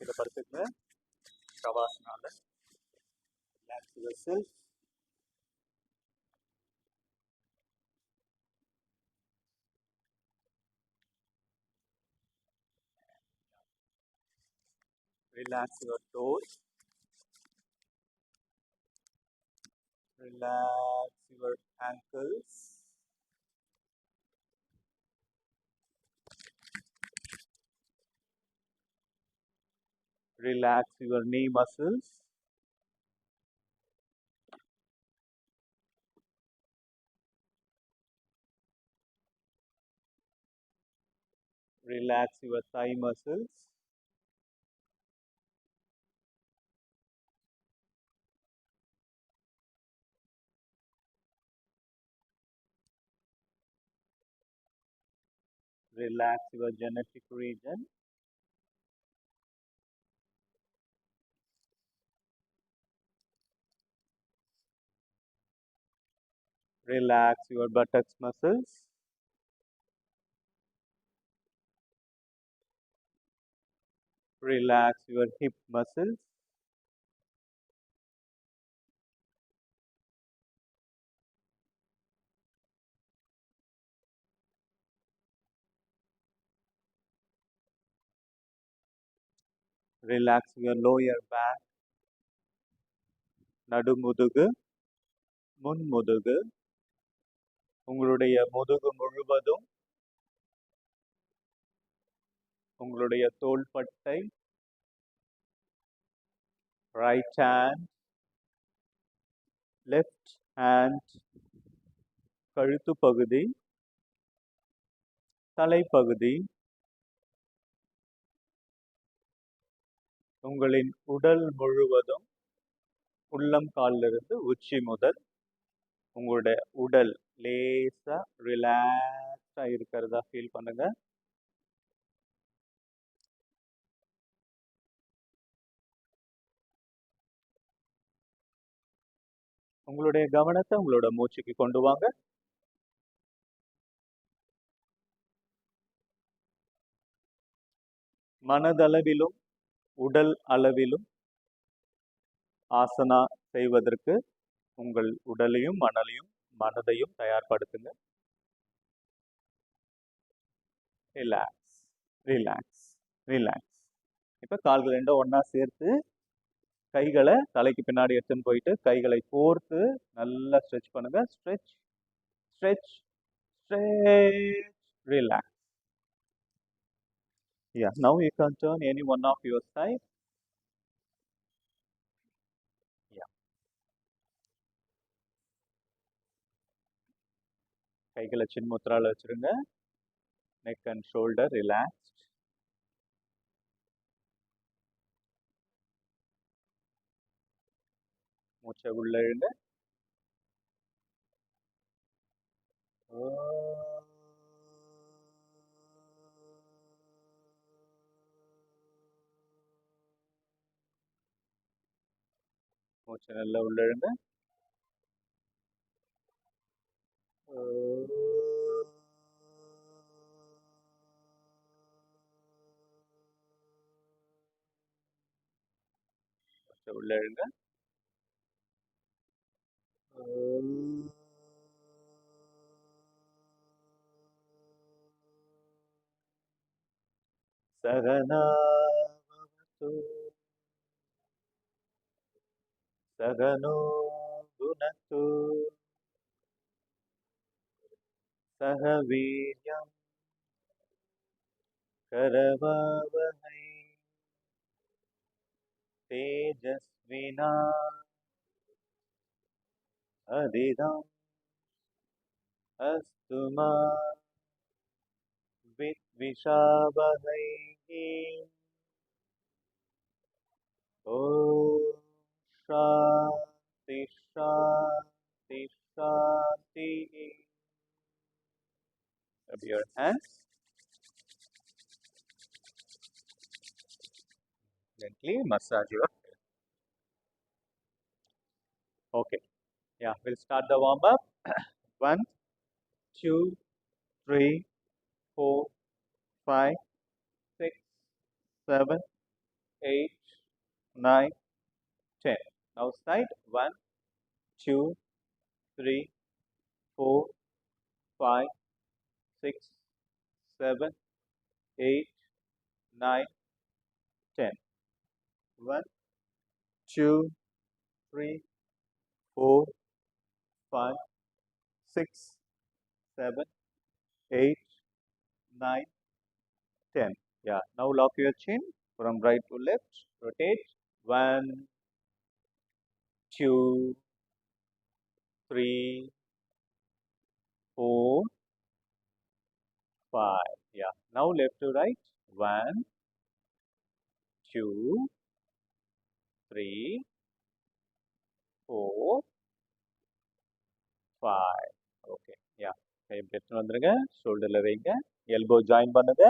இதை படுத்துங்க. ஷவாசனால relax yourself. Relax your toes. Relax your ankles. Relax your knee muscles. Relax your thigh muscles. Relax your genetic region. Relax your buttocks muscles. Relax your hip muscles. Relax your lower back. நடுமுதுகு, முன்முதுகு, உங்களுடைய முதுகு முழுவதும், உங்களுடைய தோள்பட்டை, right hand, left hand, கழுத்து பகுதி, தலைப்பகுதி, உங்களின் உடல் முழுவதும், உள்ளம் காலிலிருந்து உச்சி முதல் உங்களுடைய உடல் லேசா ரிலாக்ஸா இருக்கிறதா ஃபீல் பண்ணுங்க. உங்களுடைய கவனத்தை உங்களோட மூச்சுக்கு கொண்டு வாங்க. மனதளவிலும் உடல் அளவிலும் ஆசனா செய்வதற்கு உங்கள் உடலையும் மனதையும் தயார்படுத்துங்க. Relax relax relax. இப்போ கால்கள் ரெண்டும் ஒன்றா சேர்த்து கைகளை தலைக்கு பின்னாடி எடுத்துன்னு போயிட்டு கைகளை கோர்த்து நல்லா ஸ்ட்ரெச் பண்ணுங்க. Stretch stretch stretch. Relax. Yeah, now you can turn any one of your side. Yeah. கைகளை சின்முத்ரால வச்சிருங்க. Neck and shoulder relaxed. மூச்சை உள்ள இழுங்க. மூச்சை நல்லா உள்ள இழுங்க. மூச்சை உள்ள இழுங்க. சகனா சகனோ குணத்து சக வீர்யம் கரவாவஹை தேஜஸ்வினா அதிதம் asthma வித்விஷாவஹை. Om Shanti Shanti Shanti. Rub your hands. Gently massage your head. Okay. Yeah, we'll start the warm up. 1, 2, 3, 4, 5, 6, 7, 8, 9, 10. Now side 1, 2, 3, 4, 5, 6, 7, 8, 9, 10. 1, 2, 3, 4, 5, 6, 7, 8, 9, 10. Yeah. Now lock your chin from right to left. Rotate. 1, 2, 3, 4, 5. Yeah. Now left to right. 1, 2, 3, 4, 5. Okay. Yeah. கை எடுத்து வந்துருங்க. ஷோல்டர்ல வைங்க. Elbow join பண்ணுங்க.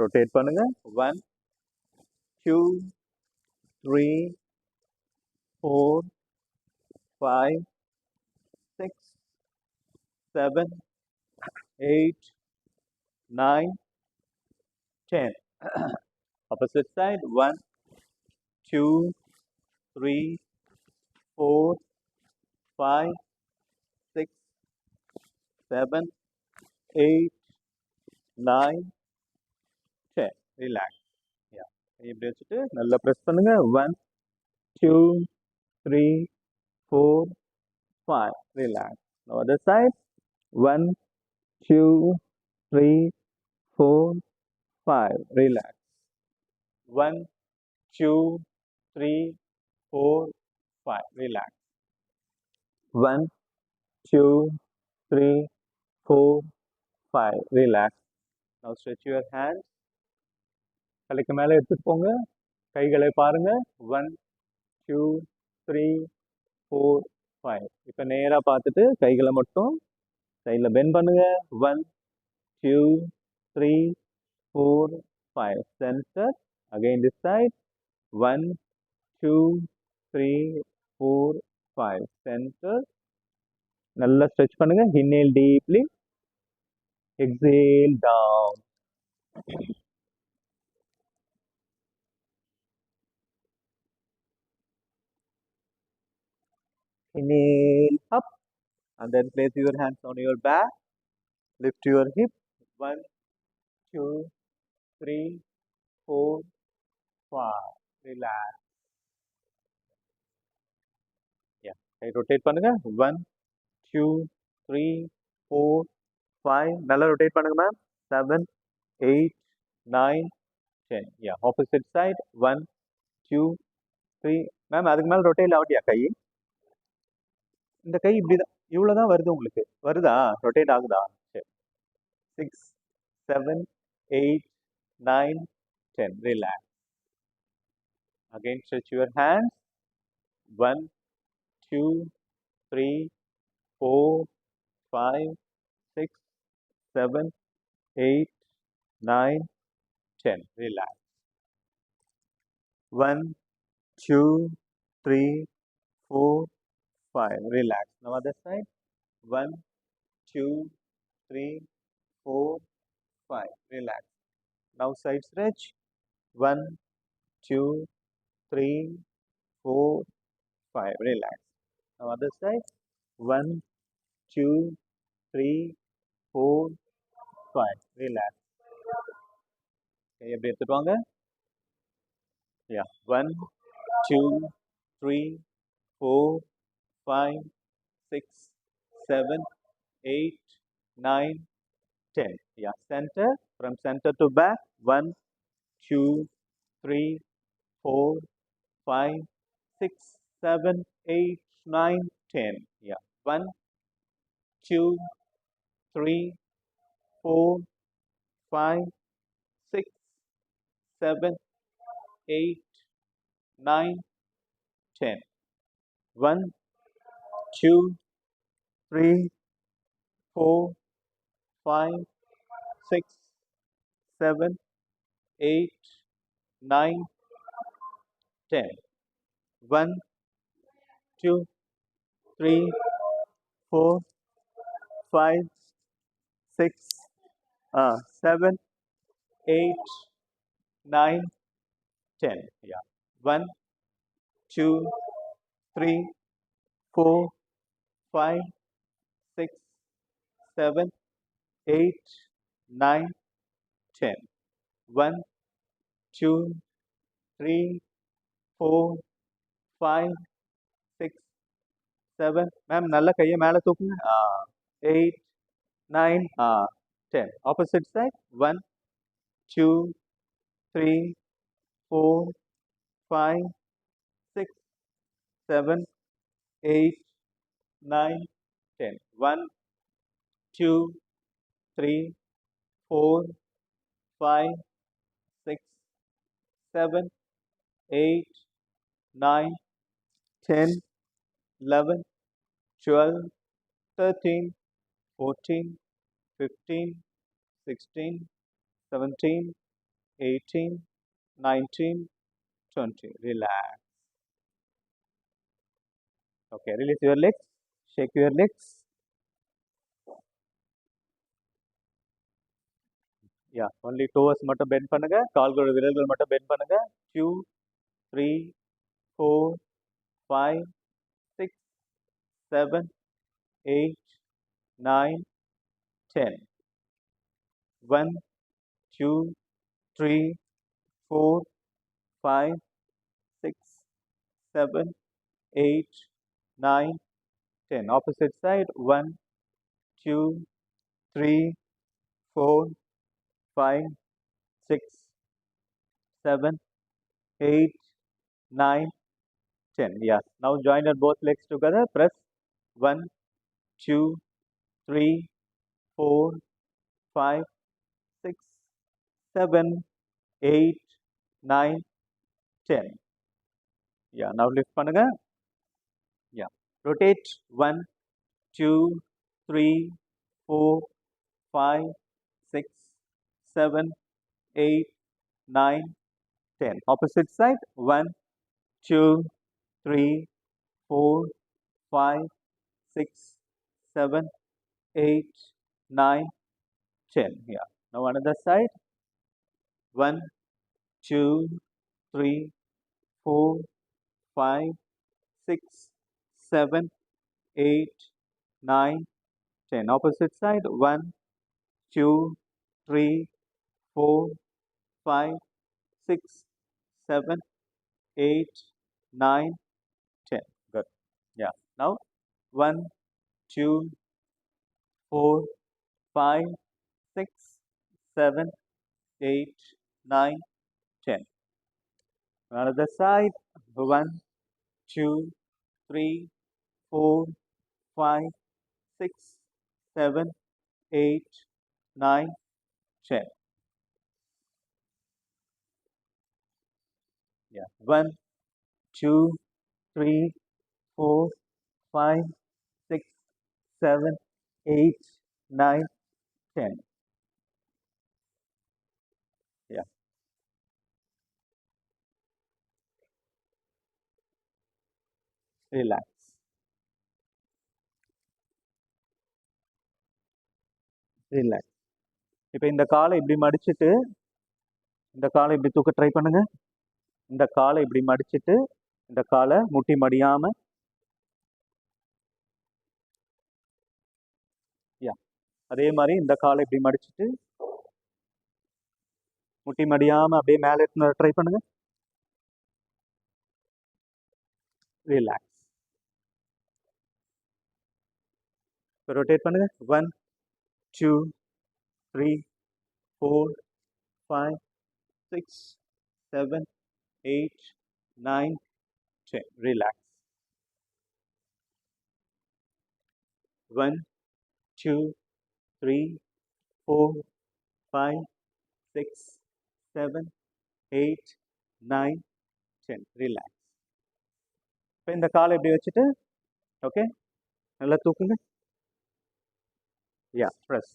Rotate பண்ணுங்க. 1, 2, 3, 4, 5, 6, 7, 8, 9, 10. Opposite side. 1, 2, 3, 4, 5, 6, 7, 8, 9, 10. Relax. Yeah. இப்படி வச்சுட்டு நல்லா press பண்ணுங்க. 1, 2, 3, 4, 5. Relax. Now other side. 1, 2, 3, 4, 5. Relax. 1, 2, 3, 4, 5. Relax. 1, 2, 3, 4, 5. Relax. Now stretch your hands. தலைக்கு மேலே எடுத்துட்டு போங்க. கைகளை பாருங்க. 1, 2, 3, 4, 5. இப்போ நேராக பார்த்துட்டு கைகளை மட்டும் சைடில் பெண்ட் பண்ணுங்க. 1, 2, 3, 4, 5. Center. Again this side. 1, 2, 3, 4, 5. Center. நல்லா ஸ்ட்ரெச் பண்ணுங்க. Inhale deeply. Exhale down. Inhale up. And then place your hands on your back. Lift your hip. 1, 2, 3, 4, 5. Relax. Yeah. Okay, rotate பண்ணுங்க. 1, 2, 3, 4, 5. நல்லா rotate பண்ணுங்க ma'am. 7, 8, 9, 10. Yeah. Opposite side. 1, 2, 3. Ma'am அதுக்கு மேல rotate ஆகட்டியா கை? இந்த கை இப்படிதான் இவ்வளவுதான் வருது உங்களுக்கு. வருதா? ரொட்டேட் ஆகுதா? சரி. 6, 7, 8, 9, 10. Relax. Again stretch your hands. 1, 2, 3, 4, 5, 6, 7, 8, 9, 10. Relax. 1, 2, 3, 4, 5. Relax. Now other side. 1, 2, 3, 4, 5. Relax. Now side stretch. 1, 2, 3, 4, 5. Relax. Now other side. 1, 2, 3, 4, 5. Relax. எப்படி எடுத்துட்டு வாங்க. Yeah. 1, 2, 3, 4, 5, 6, 7, 8, 9, 10. Yeah. Center. From center to back. 1, 2, 3, 4, 5, 6, 7, 8, 9, 10. Yeah. 1, 2, 3, 4, 5, 6, 7, 8, 9, 10. 1, 2, 3, 4, 5, 6, 7, 8, 9, 10. 1, 2, 3, 4, 5, 6, 7, 8, 9, 10. Yeah. 1, 2, 3, 4, 5, 6, 7, 8, 9, 10. 1, 2, 3, 4, 5, 6, 7. Ma'am நல்ல கையை மேலே தூக்குங்க. 8, 9, 10. Opposite side. 1, 2, 3, 4, 5, 6, 7, 8, 9, 10. 1, 2, 3, 4, 5, 6, 7, 8, 9, 10, 11, 12, 13, 14, 15, 16, 17, 18, 19, 20. Relax. Okay, release your legs. Shake your legs. Yeah, only toes மட்டும் bend பண்ணுங்க. கால்களோட விரல்கள் மட்டும் bend பண்ணுங்க. 2, 3, 4, 5, 6, 7, 8, 9, 10. 1, 2, 3, 4, 5, 6, 7, 8, 9, 10. Opposite side. 1, 2, 3, 4, 5, 6, 7, 8, 9, 10. Yeah. Now join your both legs together. Press 1, 2, 3, 4, 5, 6, 7, 8, 9, 10. Yeah. Now lift பண்ணுங்க. Yeah. Rotate. 1, 2, 3, 4, 5, 6, 7, 8, 9, 10. Opposite side. 1, 2, 3, 4, 5, 6, 7, 8, 9, 10. Yeah. Now another side. 1, 2, 3, 4, 5, 6, 7, 8, 9, 10. Opposite side. 1, 2, 3, 4, 5, 6, 7, 8, 9, 10. Good. Yeah. Now 1, 2, 4, 5, 6, 7, 8, 9, 10. Another side. 1, 2, 3, 4, 5, 6, 7, 8, 9, 10. Yeah. 1, 2, 3, 4, 5, 6, 7, 8, 9, 10. Yeah. Relax. Relax. இப்போ இந்த காலை இப்படி மடிச்சிட்டு இந்த காலை இப்படி தூக்க try பண்ணுங்க. இந்த காலை இப்படி மடிச்சிட்டு இந்த காலை முட்டி மடியாம யா அதே மாதிரி இந்த காலை இப்படி மடிச்சிட்டு முட்டி மடியாம அப்படியே மேலே ட்ரை பண்ணுங்க. ரிலாக்ஸ். ரொட்டேட் பண்ணுங்க. 1, 2, 3, 4, 5, 6, 7, 8, 9, 10. ரிலாக்ஸ். 1, 2, 3, 4, 5, 6, 7, 8, 9, 10. ரிலாக்ஸ். இப்போ இந்த காலை இப்படி வச்சுட்டு ஓகே நல்லா தூக்குங்க. யா ப்ரெஸ்.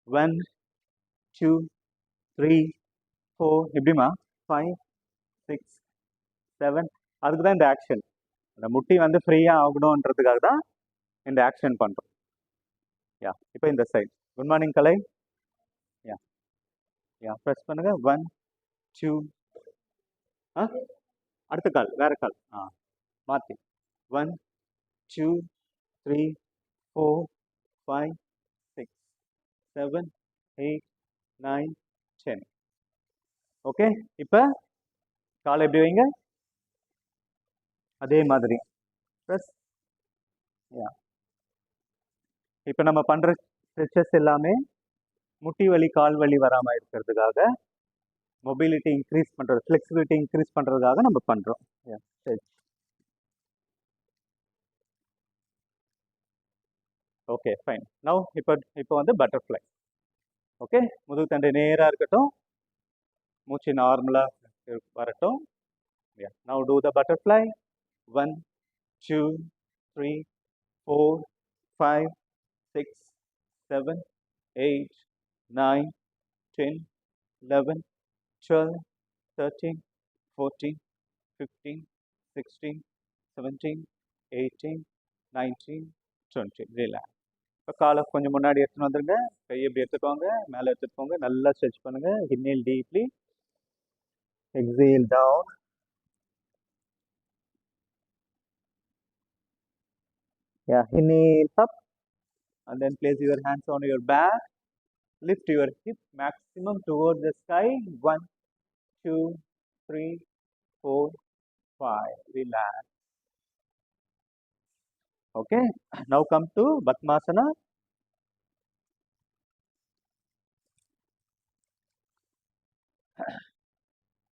1, 2, 3, 4 எப்படிமா 5, 6, 7. அதுக்கு தான் இந்த ஆக்ஷன். அந்த முட்டி வந்து ஃப்ரீயாக ஆகணுன்றதுக்காக தான் இந்த ஆக்ஷன் பண்ணுறோம். யா இப்போ இந்த சைட். குட் மார்னிங் கலை. யா யா ப்ரெஸ் பண்ணுங்க. 1, 2, ஆ அடுத்த கால் வேற கால் மாற்றி 1 2 3 4 5 6 7 8 9 10. ஓகே, இப்போ காலை எப்படி வைங்க, அதே மாதிரி ப்ளஸ். இப்போ நம்ம பண்ணுற ஸ்ட்ரெச்சஸ் எல்லாமே முட்டி வலி கால் வலி வராமல் இருக்கிறதுக்காக, மொபிலிட்டி இன்க்ரீஸ் பண்ணுறது, ஃப்ளெக்சிபிலிட்டி இன்க்ரீஸ் பண்ணுறதுக்காக நம்ம பண்ணுறோம். சரி, ஓகே ஃபைன். நவ் இப்போ வந்து பட்டர்ஃப்ளை. ஓகே, முதுகு தண்டு நேராக இருக்கட்டும், மூச்சு நார்மலாக வரட்டும். Now to the butterfly. 1 2 3 4 5 6 7 8 9 10 11 12 13 14 15 16 17 18 19 20. Relax. இப்போ காலை கொஞ்சம் முன்னாடி எடுத்துன்னு வந்துருங்க, கையை எப்படி எடுத்துக்கோங்க, மேலே எடுத்துக்கோங்க, நல்லா ஸ்ட்ரெச் பண்ணுங்க. Inhale deeply, exhale down. Inhale up and then place your hands on your back. Lift your hip maximum towards the sky. 1 2 3 4 5. Relax. Okay, now come to Padmasana.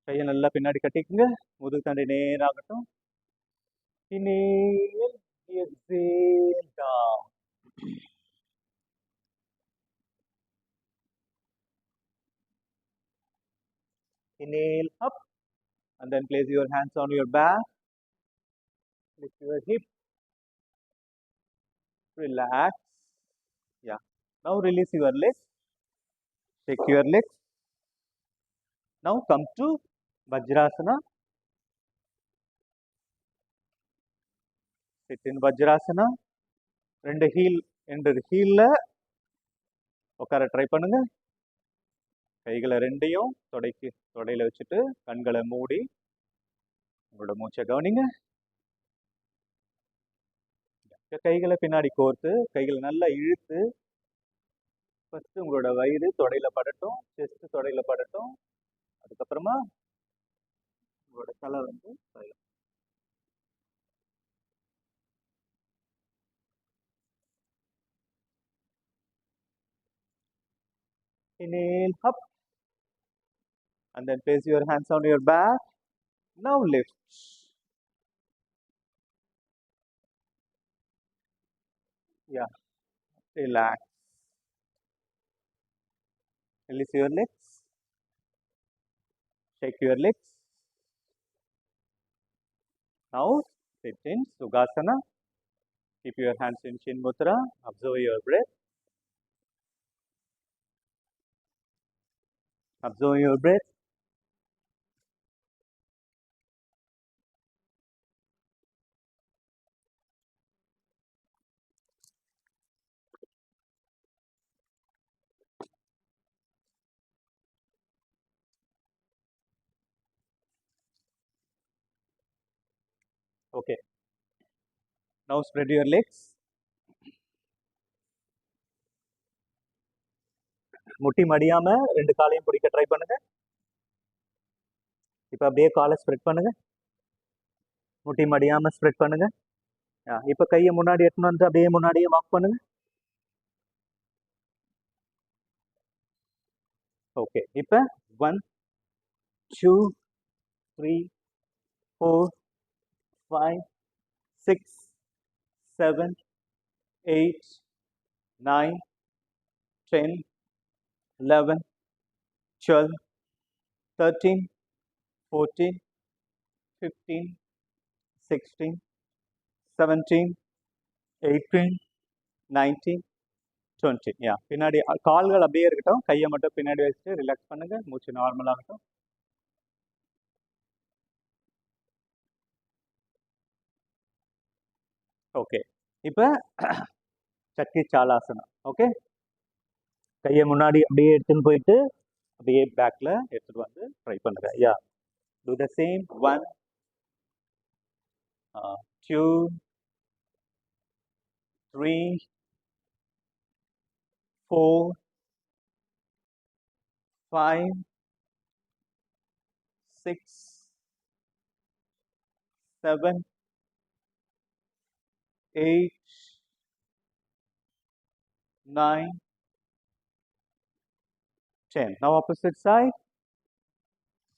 கையை நல்லா பின்னாடி கட்டிக்குங்க, முதுகு தண்டை நேராகட்டும். Inhale, exhale down. Inhale up and then place your hands on your back. Lift your hip. Relax. Yeah. Now release your legs. Shake your legs. Now come to Vajrasana. Sit in Vajrasana. ரெண்டு ஹீல்ல உட்கார try பண்ணுங்க. கைகளை ரெண்டையும் தொடையில வச்சுட்டு கண்களை மூடி உங்களோட மூச்சை கவனிங்க. கைகளை பின்னாடி கோர்த்து கைகளை நல்லா இழுத்து, ஃபர்ஸ்ட் உங்களோட வயிறு தொடையில படட்டும், செஸ்ட் தொடையில படட்டும். அதுக்கப்புறமா உங்களோட தலை வந்து inhale up and then place your hands on your back. Now lift. Yeah, relax. Release your legs. Shake your legs. Now sit in Sukhasana. Keep your hands in Chin Mudra. Observe your breath. Observe your breath. Okay. Now spread your legs. முட்டி மடியாம ரெண்டு காலையும் பிடிக்க try பண்ணுங்க. இப்போ அப்படியே காலை spread பண்ணுங்க. முட்டி மடியாம ஸ்ப்ரெட் பண்ணுங்க. இப்போ கையை முன்னாடி எடுத்துன்னு வந்து அப்படியே முன்னாடியே வாக் பண்ணுங்க. ஓகே, இப்போ 1 2 3 4 5 6 7 8 9 10 11 12 13 14 15 16 17 18 19 20. பின்னாடி கால்கள் அப்படியே இருக்கட்டும், கையை மட்டும் பின்னாடி வச்சுட்டு ரிலாக்ஸ் பண்ணுங்க. மூச்சு நார்மலாகட்டும். ஓகே, இப்போ சக்கி சாலாசனம். ஓகே, கையை முன்னாடி அப்படியே எடுத்துன்னு போயிட்டு அப்படியே பேக்கில் எடுத்துகிட்டு வந்து ட்ரை பண்ணுங்க. Do the same. 1, 2, 3, 4, 5, 6, 7, 8, 9, 10. Now opposite side.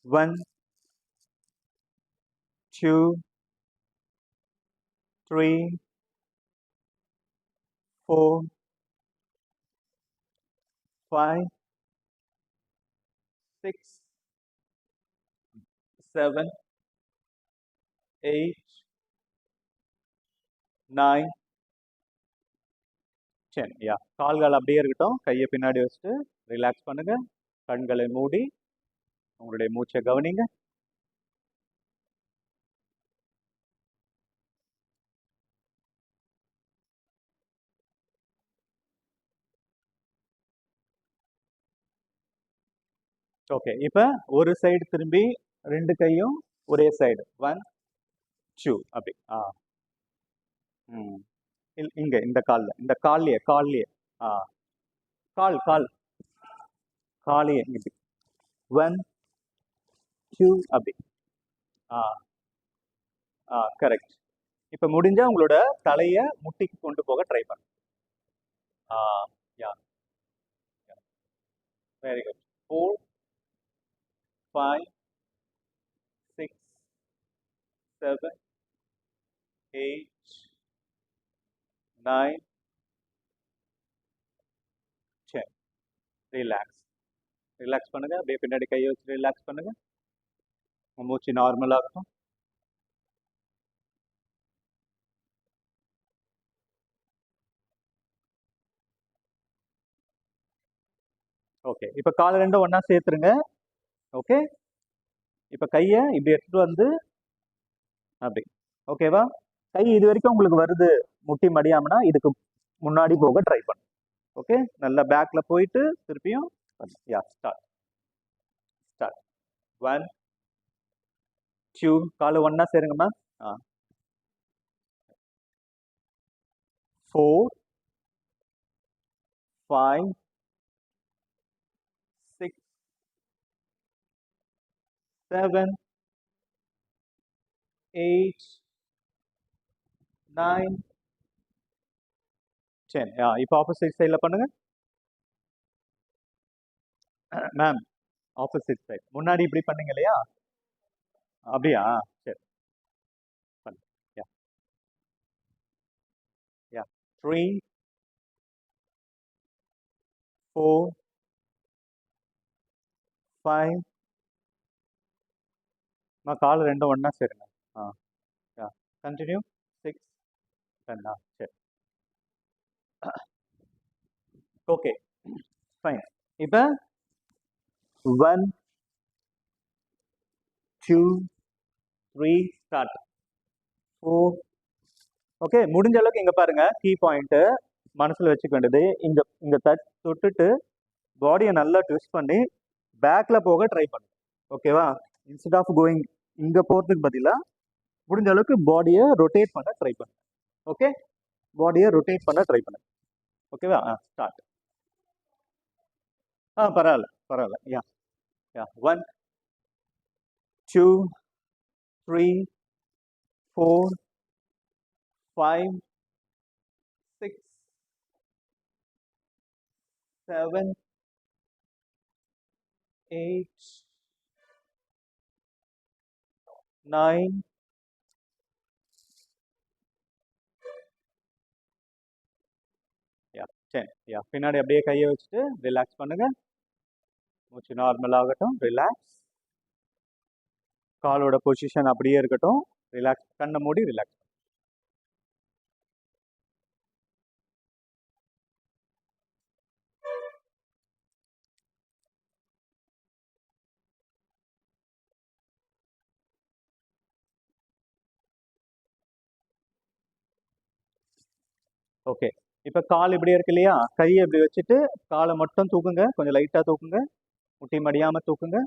1, 2, 3, 4, 5, 6, 7, 8, 9, 10. Yeah. கால்கள் அப்படியே இருக்கட்டும். கையை பின்னாடி வச்சுட்டு ரிலாக்ஸ் பண்ணுங்க. கண்களை மூடி உங்களுடைய மூச்சை கவனிங்க. ஓகே, இப்போ ஒரு சைடு திரும்பி 2 கையும் ஒரே சைடு. 1, 2 அப்படி. ம். இங்க இந்த கால்லயே ஆ கால் காலையே இப்படி. 1, 2 அப்படி. ஆ கரெக்ட். இப்போ முடிஞ்சா உங்களோட தலையை முட்டிக்கு கொண்டு போக ட்ரை பண்ணுங்க. யா வெரி குட். 4, 5, 6, 7, 8, 9, 10. ரிலாக்ஸ் ரிலாக்ஸ் பண்ணுங்க. அப்படியே பின்னாடி கையை வச்சு ரிலாக்ஸ் பண்ணுங்க. மூச்சு நார்மலாக இருக்கும். ஓகே, இப்போ காலை ரெண்டும் ஒன்றா சேர்த்துருங்க. ஓகே, இப்போ கையை இப்படி எடுத்துட்டு வந்து அப்படி. ஓகேவா? கை இது வரைக்கும் உங்களுக்கு வருது முட்டி மடியாமனா இதுக்கு முன்னாடி போக ட்ரை பண்ணுங்க. ஓகே, நல்லா பேக்ல போயிட்டு திருப்பியும் யா ஸ்டார்ட். 1, 2 காலை ஒன்றா சேருங்கம்மா. 4, 5, 6, 7, 8, 9, 10. இப்போ ஆப்போசிட் சைடில் பண்ணுங்க. மேம் ஆப்போசிட் சைட் முன்னாடி இப்படி பண்ணீங்க இல்லையா? அப்படியா? சரி பண்ணு. யா யா 3, 4, 5. கால் ரெண்டும் ஒன்றா சேருங்க. யா கண்டினியூ. 6, 10. சரி ஓகே ஃபைன். இப்போ 1, 2, 3 ஸ்டார்ட். 4. ஓகே, முடிஞ்ச அளவுக்கு இங்க பாருங்க. கீ பாயிண்ட் மனசுல வச்சுக்க வேண்டியது இங்க இங்க தொட்டுட்டு பாடியை நல்லா ட்விஸ்ட் பண்ணி பேக்ல போக ட்ரை பண்ணுங்க. ஓகேவா? இன்ஸ்டெட் ஆஃப் கோயிங் இங்க போறதுக்கு பதிலா முடிஞ்ச அளவுக்கு பாடியை ரொட்டேட் பண்ண ட்ரை பண்ணுங்க. ஓகே, பாடியை ரொட்டேட் பண்ண ட்ரை பண்ணுங்க. ஓகேவா? ஸ்டார்ட். பரவாயில்ல. யா 1, 2, 3, 4, 5, 6, 7, 8, 9, 10. பின்னாடி அப்படியே கையை வச்சுட்டு ரிலாக்ஸ் பண்ணுங்க. மூச்சு நார்மல் ஆகட்டும். ரிலாக்ஸ். காலோட பொசிஷன் அப்படியே இருக்கட்டும். ரிலாக்ஸ். கண்ணை மூடி ரிலாக்ஸ். ஓகே, இப்போ கால் இப்படி இருக்கு இல்லையா? கையை இப்படி வச்சுட்டு காலை மட்டும் தூக்குங்க. கொஞ்சம் லைட்டாக தூக்குங்க. முட்டி மடியாமல் தூக்குங்க.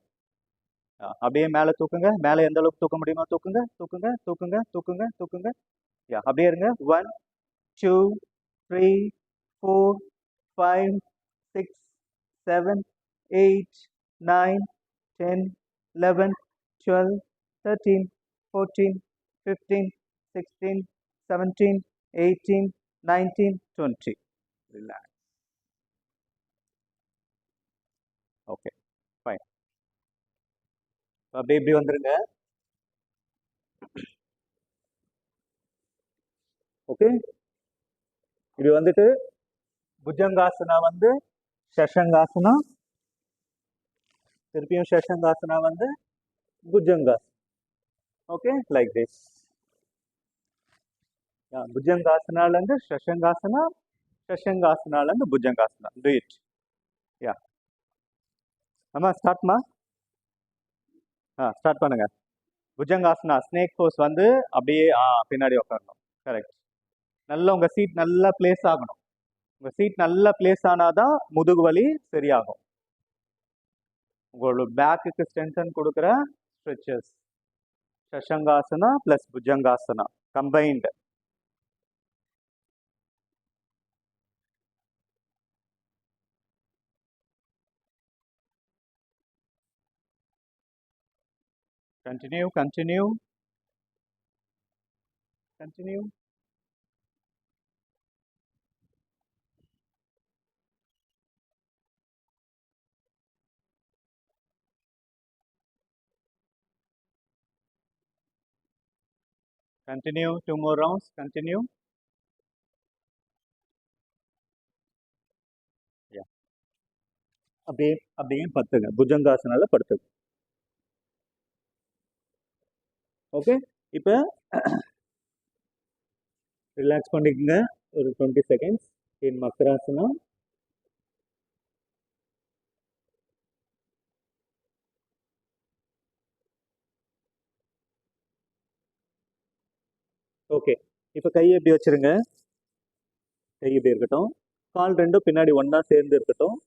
அப்படியே மேலே தூக்குங்க. மேலே எந்த அளவுக்கு தூக்க முடியுமோ தூக்குங்க, தூக்குங்க, தூக்குங்க, தூக்குங்க, தூக்குங்க. அப்படியே இருங்க. 1, 2, 3, 4, 5, 6, 7, 8, 9, 10, 11, 12, 13, 14, 15, 16, 17, 18, 19, 20. Relax. Okay, fine. அப்படியே இப்படி வந்துருங்க. ஓகே, இப்படி வந்துட்டு புஜங்காசனா வந்து ஷஷங்காசனா, திருப்பியும் ஷஷங்காசனா வந்து புஜங்காசனா. Okay, like this. புஜங்காசனாலேருந்து ஷஷங்காசனா, ஷஷங்காசனாலேருந்து புஜங்காசனா. Do it. Yeah. அம்மா ஸ்டார்ட்மா. ஸ்டார்ட் பண்ணுங்க. புஜங்காசனா ஸ்னேக் போஸ் வந்து அப்படியே பின்னாடி உட்காரணும். கரெக்ட். நல்லா உங்கள் சீட் நல்லா பிளேஸ் ஆகணும். உங்கள் சீட் நல்லா பிளேஸ் ஆனாதான் முதுகு வலி சரியாகும். உங்களோட பேக்குக்கு ஸ்ட்ரென்தன் கொடுக்குற stretches. Shashankasana plus Bhujangasana combined. Continue, continue, continue. Continue, 2 more rounds, continue. Yeah. அப்படியே அப்படியே படுத்துங்க. புஜங்காசனால படுத்துங்க. ஓகே, இப்போ ரிலாக்ஸ் பண்ணிக்கங்க ஒரு 20 செகண்ட்ஸ். இன் மக்ராசனா. ஓகே, இப்போ கையை எப்படி வச்சிருங்க. கை இப்படி இருக்கட்டும். கால் ரெண்டும் பின்னாடி ஒன்றா சேர்ந்து இருக்கட்டும்.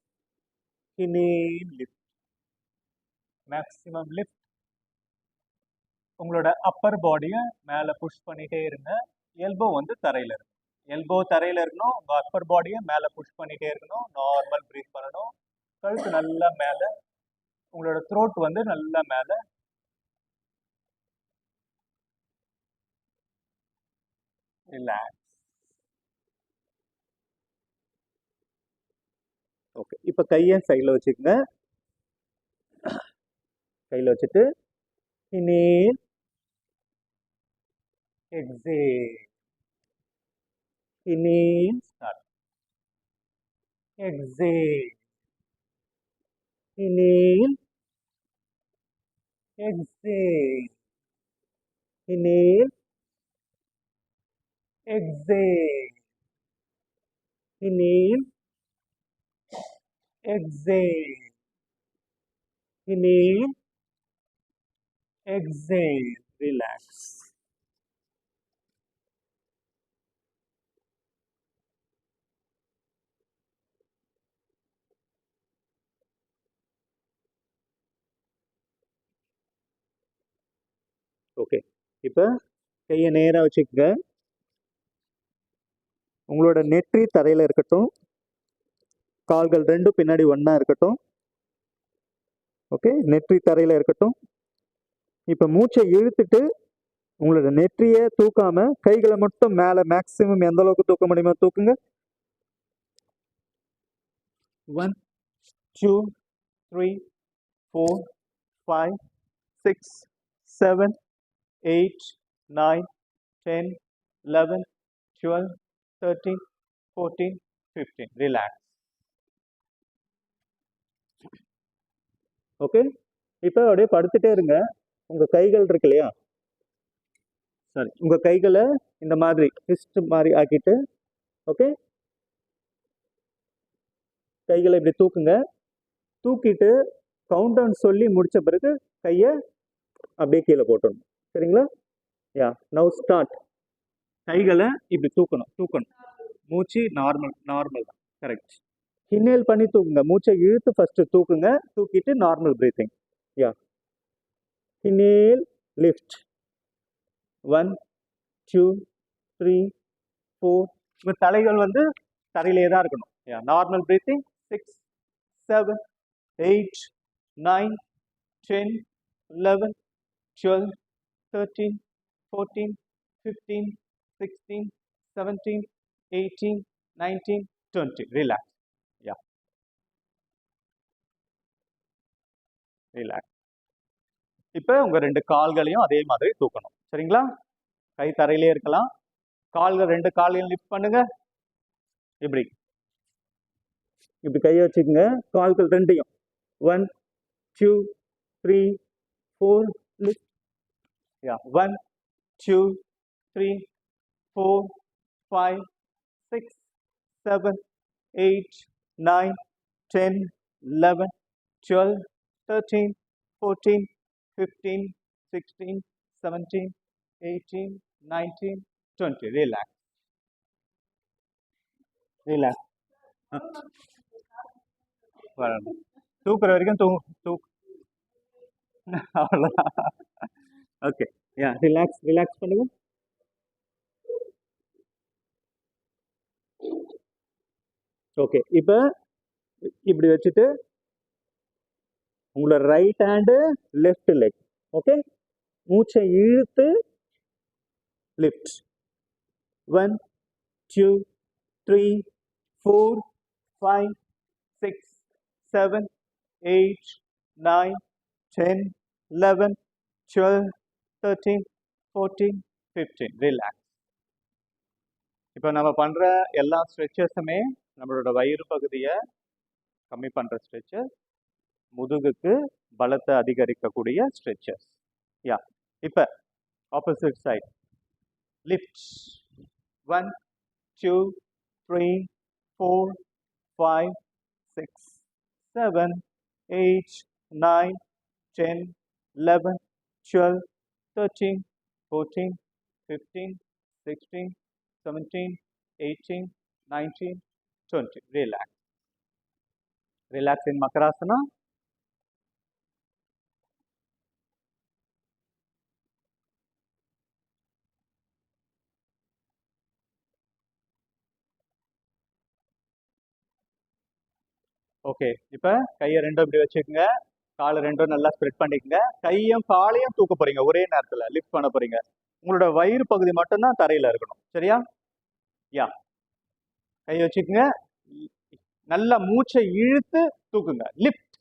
Lift, maximum lift. உங்களோட அப்பர் பாடியை மேலே புஷ் பண்ணிட்டே இருங்க. எல்போ வந்து தரையில் இருக்கும். எல்போ தரையில் இருக்கணும். உங்கள் அப்பர் பாடியை மேலே புஷ் பண்ணிட்டே இருக்கணும். நார்மல் ப்ரீத் பண்ணணும். கழுத்து நல்லா மேலே. உங்களோட த்ரோட் வந்து நல்லா மேலே. ரிலாக்ஸ். ஓகே, இப்போ கையை சைடில் வச்சுக்கோங்க. கையில் வச்சுட்டு inhale, exhale. Inhale, start. Exhale. Inhale, exhale, inhale, exhale, inhale, exhale, inhale, exhale, relax. Okay, இப்போ கையை நேராக வச்சுக்கோங்க. உங்களோட நெற்றி தரையில் இருக்கட்டும். கால்கள் ரெண்டும் பின்னாடி ஒன்றா இருக்கட்டும். ஓகே, நெற்றி தரையில் இருக்கட்டும். இப்போ மூச்சை இழுத்துட்டு உங்களோட நெற்றியை தூக்காம கைகளை மட்டும் மேலே மேக்ஸிமம் எந்த அளவுக்கு தூக்க முடியுமோ தூக்குங்க. 1, 2, 3, 4, 5, 6, 7, 8, 9, 10, 11, 12, 13, 14, 15. Relax. ஓகே, இப்போ அப்படியே படுத்துட்டே இருங்க. உங்கள் கைகள் இருக்கு இல்லையா, சாரி, உங்கள் கைகளை இந்த மாதிரி ஃபிஸ்ட் மாதிரி ஆக்கிட்டு, ஓகே, கைகளை இப்படி தூக்குங்க. தூக்கிட்டு கவுண்ட் டவுன் சொல்லி முடிச்ச பிறகு கையை அப்படியே கீழே போட்டுடணும். சரிங்களா? Now start. கைகளை இப்படி தூக்கணும். மூச்சு நார்மல் தான். கரெக்ட். இன்ஹேல் பண்ணி தூக்குங்க. மூச்சை இழுத்து ஃபர்ஸ்ட் தூக்குங்க. தூக்கிட்டு நார்மல் பிரீத்திங். inhale, lift. 1, 2, 3, 4. இப்போ தலைகள் வந்து தரையிலே தான் இருக்கணும். Normal breathing. 6, 7, 8, 9, 10, 11, 12, 13, 14, 15, 16, 17, 18, 19, 20. Relax. Yeah. Relax. இப்போ உங்க ரெண்டு கால்களையும் அதே மாதிரி தூக்கணும். சரிங்களா? கை தரையிலே இருக்கலாம். கால்கள் ரெண்டு காலையும் லிஃப்ட் பண்ணுங்க. இப்படி இப்படி கையை வச்சுக்கோங்க. கால்கள் ரெண்டையும் 1, 2, 3, 4 lift. Yeah. 1, 2, 3, 4, 5, 6, 7, 8, 9, 10, 11, 12, 13, 14, 15, 16, 17, 18, 19, 20. Relax. Relax. தூக்குற வரைக்கும் அவ்வளோதான். ஓகே. ரிலாக்ஸ் பண்ணுங்க. ஓகே. இப்போ இப்படி வச்சுட்டு உங்களோட right hand left leg. Okay. மூச்சை இழுத்து லிஃப்ட். 1, 2, 3, 4, 5, 6, 7, 8, 9, 10, 11, 12, 13, 14, 15. ரிலாக்ஸ். இப்போ நம்ம பண்ணுற எல்லா ஸ்ட்ரெச்சஸுமே நம்மளோட வயிறு பகுதியை கம்மி பண்ணுற ஸ்ட்ரெச்சஸ், முதுகுக்கு பலத்தை அதிகரிக்கக்கூடிய ஸ்ட்ரெச்சஸ். யா. இப்போ opposite side lift. 1, 2, 3, 4, 5, 6, 7, 8, 9, 10, 11, 12, 13, 14, 15, 16, 17, 18, 19, 20. Relax. Relax in Makarasana. Okay. இப்போ கையை ரெண்டும் இப்படி வச்சுக்கோங்க. காலை ரெண்டும் நல்லா ஸ்ப்ரெட் பண்ணிக்கோங்க. கையும் காலையும் தூக்க போறீங்க ஒரே நேரத்தில் லிஃப்ட் பண்ண போறீங்க. உங்களோட வயிறு பகுதி மட்டும்தான் தரையில் இருக்கணும். சரியா? யா. கையை வச்சுக்கோங்க. நல்லா மூச்சை இழுத்து தூக்குங்க. லிஃப்ட்.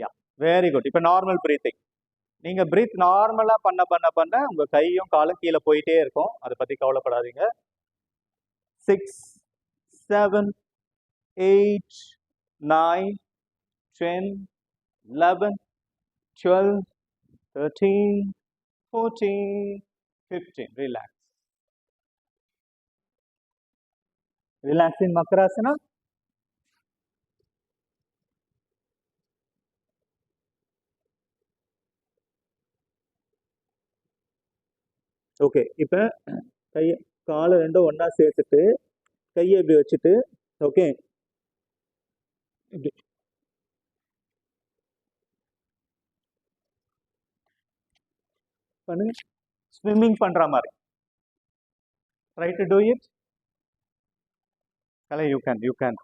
யா. Very good. இப்போ நார்மல் பிரீத்திங். நீங்கள் பிரீத் நார்மலாக பண்ண உங்கள் கையும் காலும் கீழே போயிட்டே இருக்கும். அதை பற்றி கவலைப்படாதீங்க. 6, 7, 8, 9, 10, 11, 12, 13, 14, 15. Relax. Relax in Makarasana. Okay. இப்போ கையை காலை ரெண்டும் ஒன்றா சேர்த்துட்டு கையை இப்படி வச்சுட்டு, ஓகே, இப்படி பண்ணுங்க. ஸ்விம்மிங் பண்ணுற மாதிரி. Try to do it. Kalai, you can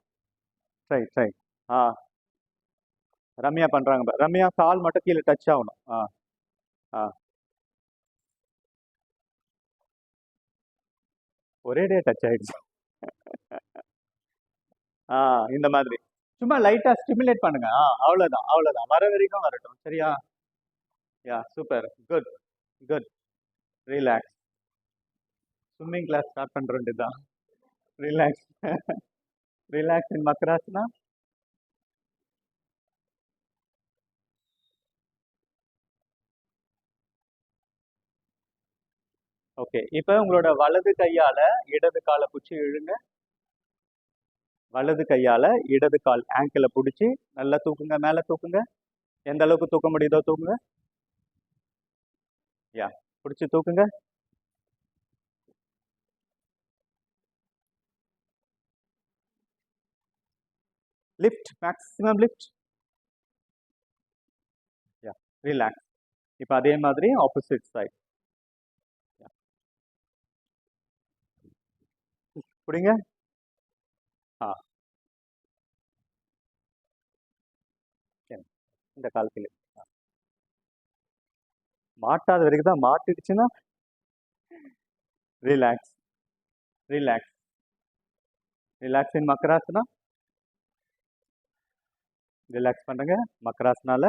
try. ஆ, ரம்யா பண்ணுறாங்க. ரம்யா கால் மட்டும் கீழே டச் ஆகணும். ஆ ஆ ஒரேடே டச் ஆகிடுச்சு. இந்த மாதிரி சும்மா லைட்டாக ஸ்டிமுலேட் பண்ணுங்க. அவ்வளோதான். வர வரைக்கும் வரட்டும். சரியா? Yeah, super. Good. Relax. Swimming class start பண்ணுற வேண்டியதுதான். Relax. Relax in Makarasana. Okay. இப்போ உங்களோட வலது கையால் இடது காலை பிடிச்சி இழுங்க. வலது கையால் இடது கால் ஆங்கிளை பிடிச்சி நல்லா தூக்குங்க. மேலே தூக்குங்க. எந்த அளவுக்கு தூக்க முடியுதோ தூக்குங்க. யா, பிடிச்சி தூக்குங்க. Lift. Maximum lift. Yeah. Relax. இப்போ அதே மாதிரி ஆப்போசிட் சைட். புரியுங்க? ஆ சரி. இந்த கால்குலேட் மாட்டாத வரைக்கும் தான், மாட்டிடுச்சுன்னா ரிலாக்ஸ். ரிலாக்ஸ். ரிலாக்ஸ் இன் மக்கராசனா. ரிலாக்ஸ் பண்ணுங்க மக்கராசனால.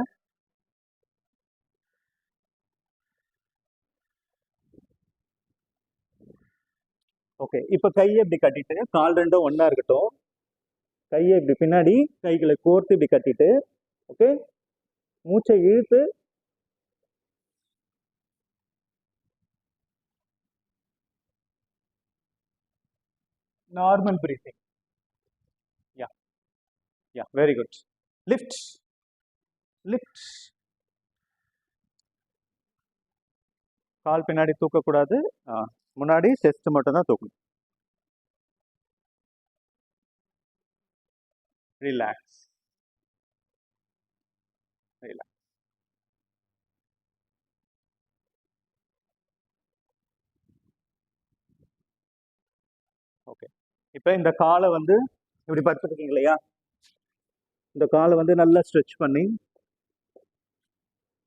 ஓகே, இப்போ கையை இப்படி கட்டிட்டு, கால் ரெண்டும் ஒண்ணா இருக்கட்டும். கையை இப்படி பின்னாடி, கைகளை கோர்த்து இப்படி கட்டிட்டு, ஓகே, மூச்சை இழுத்து நார்மல் பிரீத்திங். யா யா, வெரி குட். லிஃப்ட். லிஃப்ட். கால் பின்னாடி தூக்கக்கூடாது. முன்னாடி செஸ்ட் மட்டும் தான் தூக்கணும். ரிலாக்ஸ். ரிலாக்ஸ். ஓகே, இப்போ இந்த காலை வந்து இப்படி படுத்துருக்கீங்க இல்லையா, இந்த காலை வந்து நல்லா ஸ்ட்ரெச் பண்ணி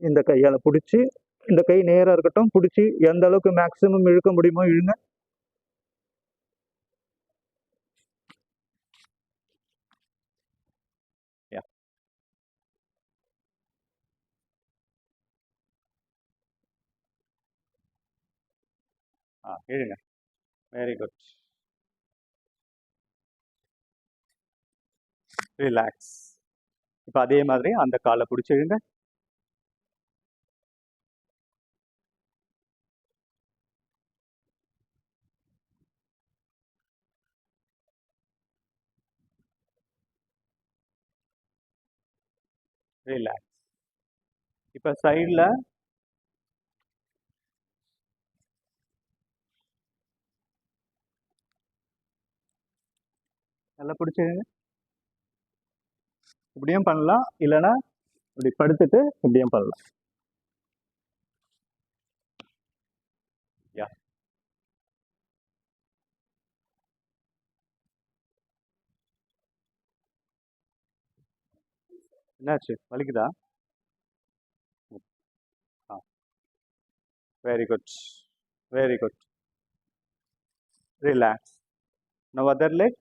இந்த கையால பிடிச்சி, இந்த கை நேரா இருக்கட்டும், பிடிச்சி எந்த அளவுக்கு மேக்ஸிமம் இழுக்க முடியுமோ இழுங்க. இழுங்க. Very good. ரிலாக்ஸ். இப்போ அதே மாதிரி அந்த காலை பிடிச்சி இழுங்க. ரிலாக்ஸ். இப்போ சைடில் நல்லா பிடிச்சிருங்க. இப்படியும் பண்ணலாம், இல்லைன்னா இப்படி படுத்துட்டு இப்படியும் பண்ணலாம். யா, என்னாச்சு, வலிக்குதா? ஆ, very good. Very good. Relax. Now other leg.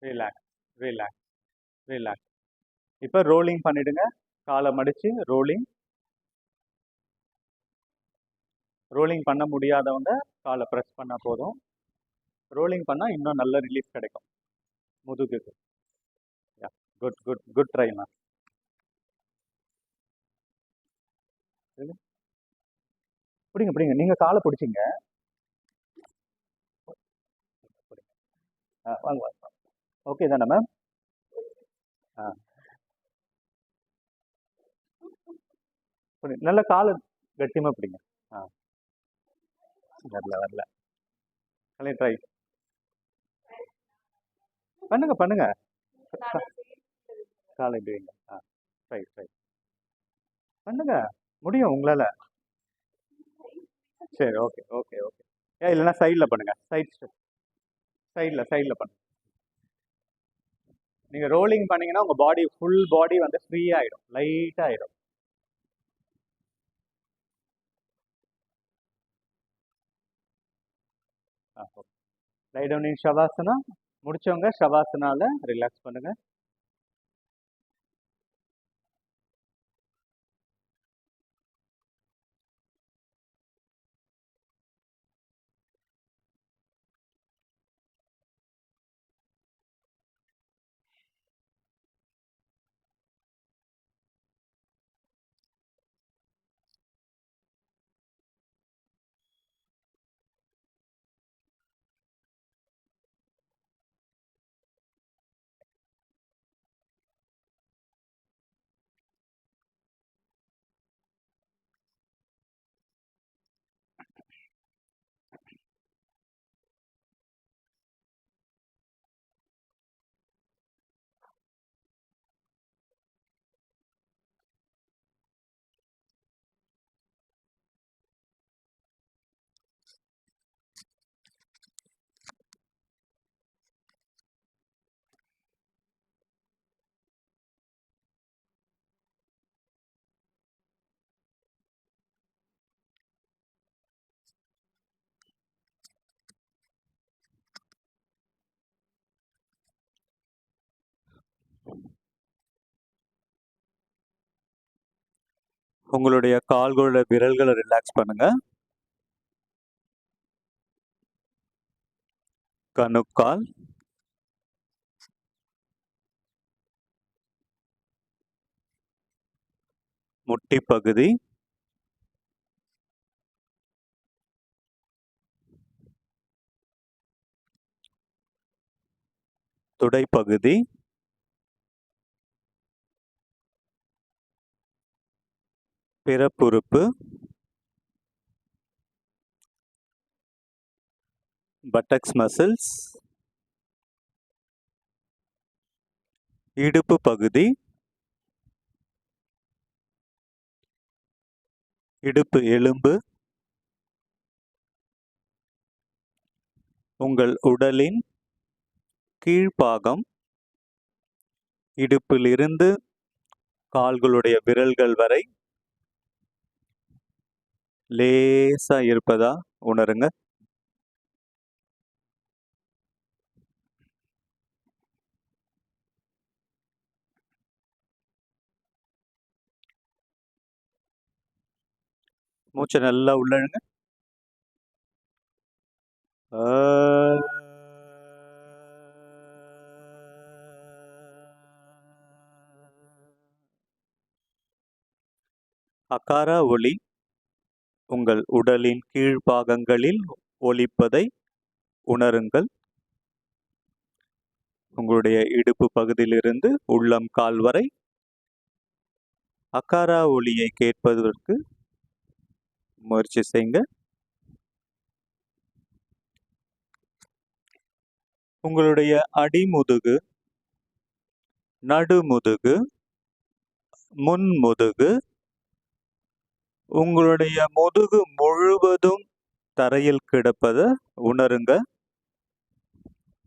Relax. Relax. Relax. இப்போ ரோலிங் பண்ணிடுங்க. காலை மடிச்சு ரோலிங். ரோலிங் பண்ண முடியாதவங்க காலை ப்ரெஸ் பண்ணால் போதும். ரோலிங் பண்ணால் இன்னும் நல்ல ரிலீஃப் கிடைக்கும் முதுகுக்கு. Yeah, good good good try ma'am. பிடிங்க பிடிங்க, நீங்கள் காலை பிடிச்சிங்க. வாங்க வாங்க. ஓகே தானே மேம்? ஆ, நல்ல காலை கட்டியமாக பிடிங்க. ஆ, வரல வரல. ட்ரை பண்ணுங்க பண்ணுங்க. காலை இப்படிங்க. ட்ரை ட்ரை பண்ணுங்க, முடியும் உங்களால. சரி, ஓகே ஓகே ஓகே. இல்லைன்னா சைடில் பண்ணுங்க. சைடில் பண்ணுங்க. நீங்கள் ரோலிங் பண்ணீங்கன்னா உங்கள் பாடி ஃபுல் பாடி வந்து ஃப்ரீ ஆகிடும், லைட்டாக ஆகிடும். Lie down in Shavasana. முடிச்சவங்க ஷவாசனால ரிலாக்ஸ் பண்ணுங்க. உங்களுடைய கால்களோட விரல்களை ரிலாக்ஸ் பண்ணுங்க. கணுக்கால், முட்டி பகுதி, துடை பகுதி, பிறப்புறுப்பு, buttocks muscles, இடுப்பு பகுதி, இடுப்பு எலும்பு, உங்கள் உடலின் கீழ்ப்பாகம், இடுப்பிலிருந்து கால்களுடைய விரல்கள் வரை லேசா இருப்பதா உணருங்க. மூச்சை நல்லா உள்ளழுங்க. அகார ஒலி உங்கள் உடலின் கீழ்ப்பாகங்களில் ஒலிப்பதை உணருங்கள். உங்களுடைய இடுப்பு பகுதியிலிருந்து உள்ளம் கால் வரை அகாரா ஒலியை கேட்பதற்கு முயற்சி செய்யுங்க. உங்களுடைய அடிமுதுகு, நடுமுதுகு, முன்முதுகு, உங்களுடைய முதுகு முழுவதும் தரையில் கிடப்பதை உணருங்க.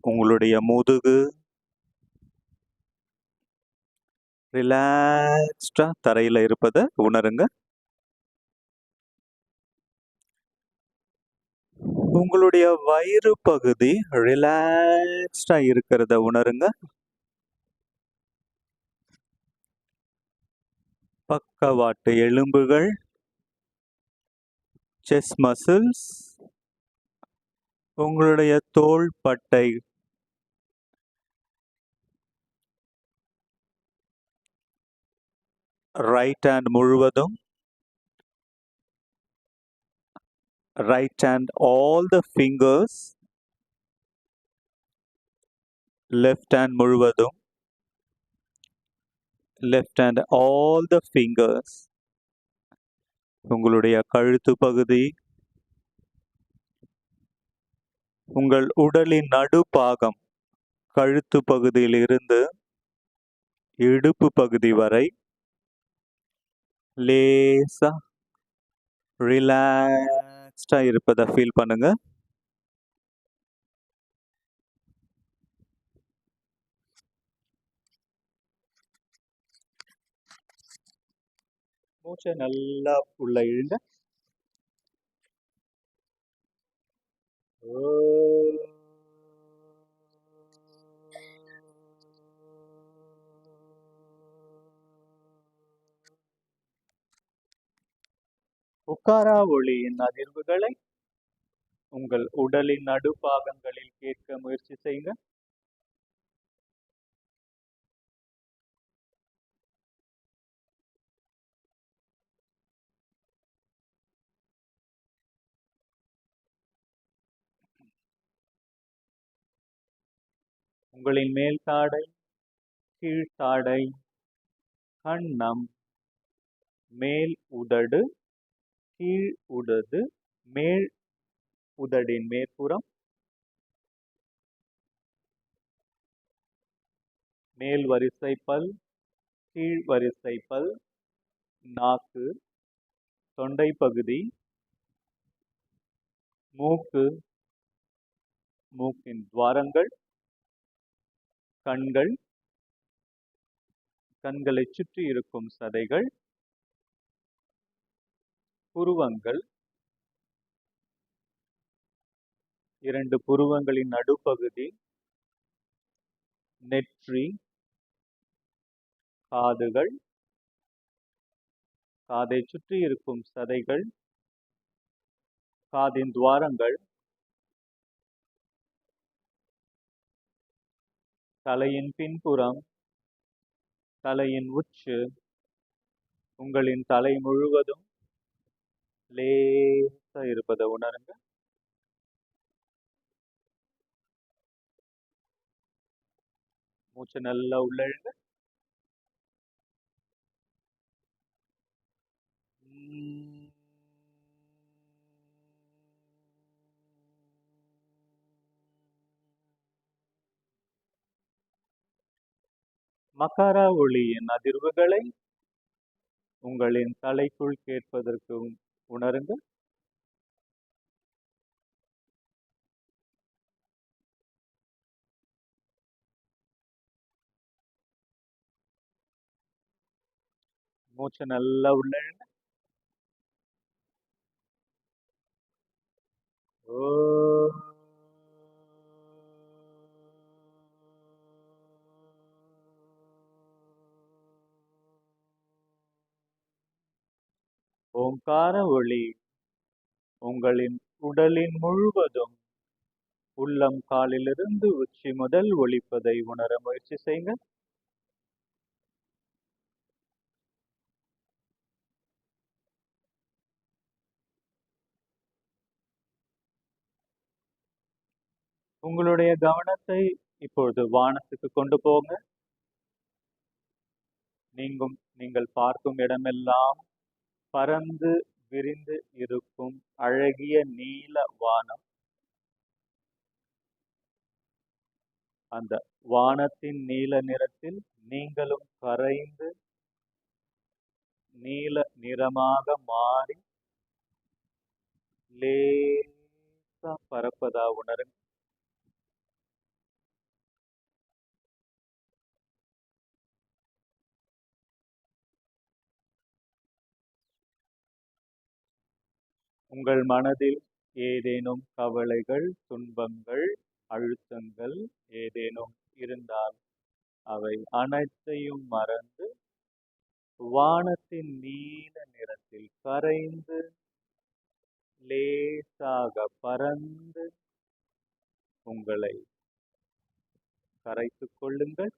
உங்களுடைய முதுகு ரிலாக்ஸ்டா தரையில இருப்பதை உணருங்க. உங்களுடைய வயிறு பகுதி ரிலாக்ஸ்டா இருக்கிறத உணருங்க. பக்கவாட்டு எலும்புகள், செஸ்ட் மசில்ஸ், உங்களுடைய தோள்பட்டை, ரைட் ஹேண்ட் முழுவதும், right hand all the fingers, left hand முழுவதும், left hand all the fingers, உங்களுடைய கழுத்து பகுதி, உங்கள் உடலின் நடுப்பாகம், கழுத்து பகுதியில் இருந்து இடுப்பு பகுதி வரை லேசா ரிலாக்ஸ்டா இருப்பதை ஃபீல் பண்ணுங்க. மூச்சை நல்லா உள்ள இழுங்க. உக்காரா ஒளியின் அதிர்வுகளை உங்கள் உடலின் நடுப்பாகங்களில் கேட்க முயற்சி செய்யுங்க. உங்களின் மேல் தாடை, கீழ்த்தாடை, கன்னம், மேல் உதடு, கீழ் உதடு, மேல் உதடின் மேற்புறம், மேல் வரிசை பல், கீழ் வரிசை பல், நாக்கு, தொண்டை பகுதி, மூக்கு, மூக்கின் துவாரங்கள், கண்கள், கண்களை சுற்றி இருக்கும் சதைகள், புருவங்கள், இரண்டு புருவங்களின் நடுப்பகுதி, நெற்றி, காதுகள், காதை சுற்றி இருக்கும் சதைகள், காதின் துவாரங்கள், தலையின் பின்புறம், தலையின் உச்சு, உங்களின் தலை முழுவதும் லேசா இருப்பதை உணருங்க. மூச்சு நல்லா உள்ள இழுங்க. மகாரா ஒளியின் அதிர்வுகளை உங்களின் தலைக்குள் கேட்பதற்கு உணருங்க. மூச்சு நல்லா உள்ள இழுங்க. ஓங்கார ஒளி உங்களின் உடலின் முழுவதும் உள்ளம் காலிலிருந்து உச்சி முதல் ஒலிப்பதை உணர முயற்சி செய்யுங்க. உங்களுடைய கவனத்தை இப்பொழுது வானத்துக்கு கொண்டு போங்க. நீங்கள் பார்க்கும் இடமெல்லாம் பறந்து விரிந்து இருக்கும் அழகிய நீல வானம். அந்த வானத்தின் நீல நிறத்தில் நீங்களும் கரைந்து நீல நிறமாக மாறி லேசா பறப்பதா உணருங்க. உங்கள் மனதில் ஏதேனும் கவலைகள், துன்பங்கள், அழுத்தங்கள் ஏதேனும் இருந்தால் அவை அனைத்தையும் மறந்து வானத்தின் நீல நிறத்தில் கரைந்து லேசாக பறந்து உங்களை கரைத்துக் கொள்ளுங்கள்.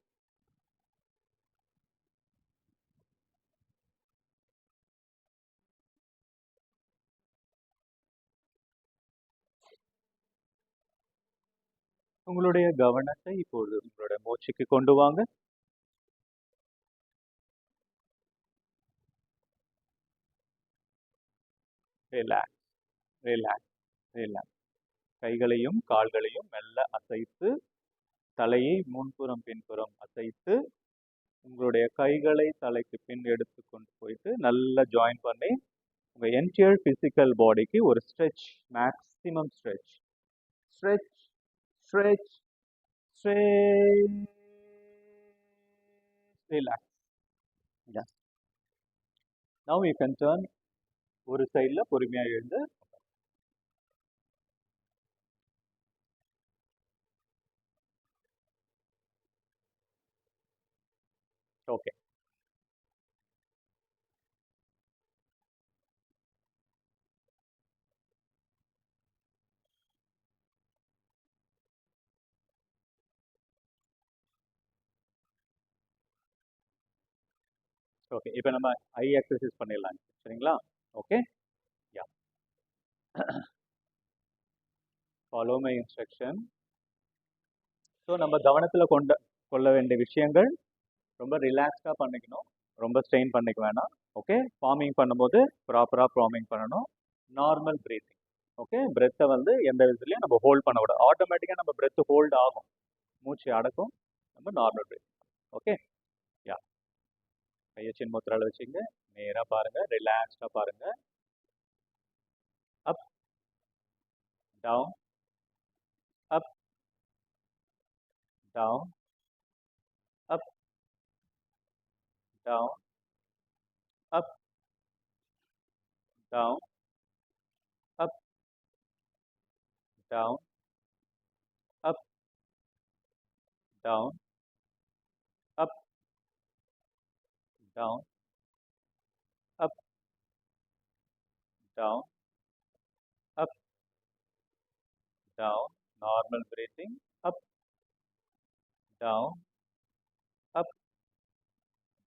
உங்களுடைய கவனத்தை இப்பொழுது உங்களுடைய மூச்சுக்கு கொண்டு வாங்க. Relax, relax, relax. கைகளையும் கால்களையும் மெல்ல அசைத்து, தலையை முன்புறம் பின்புறம் அசைத்து, உங்களுடைய கைகளை தலைக்கு பின் எடுத்து கொண்டு போயிட்டு நல்லா ஜாயின் பண்ணி உங்க என்டையர் பிசிக்கல் பாடிக்கு ஒரு stretch, maximum stretch, stretch, stretch, stretch, relax. Now you can turn ஒரு சைடுல பொறுமையா எழுந்து. ஓகே. ஓகே, இப்போ நம்ம ஐ எக்ஸசைஸ் பண்ணிடலாம், சரிங்களா? Okay, yeah, follow my instruction. So நம்ம கவனத்தில் கொள்ள வேண்டிய விஷயங்கள், ரொம்ப ரிலாக்ஸ்டாக பண்ணிக்கணும், ரொம்ப ஸ்ட்ரெயின் பண்ணிக்க வேணாம். ஓகே, ஃபார்மிங் பண்ணும்போது ப்ராப்பராக ஃபார்மிங் பண்ணணும். Normal breathing. ஓகே, பிரெத்தை வந்து எந்த விதத்துலையும் நம்ம ஹோல்ட் பண்ணக்கூடாது. ஆட்டோமேட்டிக்காக நம்ம பிரெத்து ஹோல்ட் ஆகும், மூச்சு அடக்கும். நம்ம நார்மல் பிரீத்திங். ஓகே, யா, கையை சின் முத்திரால வச்சுங்க, நேராக பாருங்க, ரிலாக்ஸ்டாக பாருங்க. அப், டவுன், அப், டவுன், அப், டவுன், அப், டவுன், அப், டவுன், அப், டவுன், அப், டவுன், அப், down, up, down, normal breathing, up, down, up,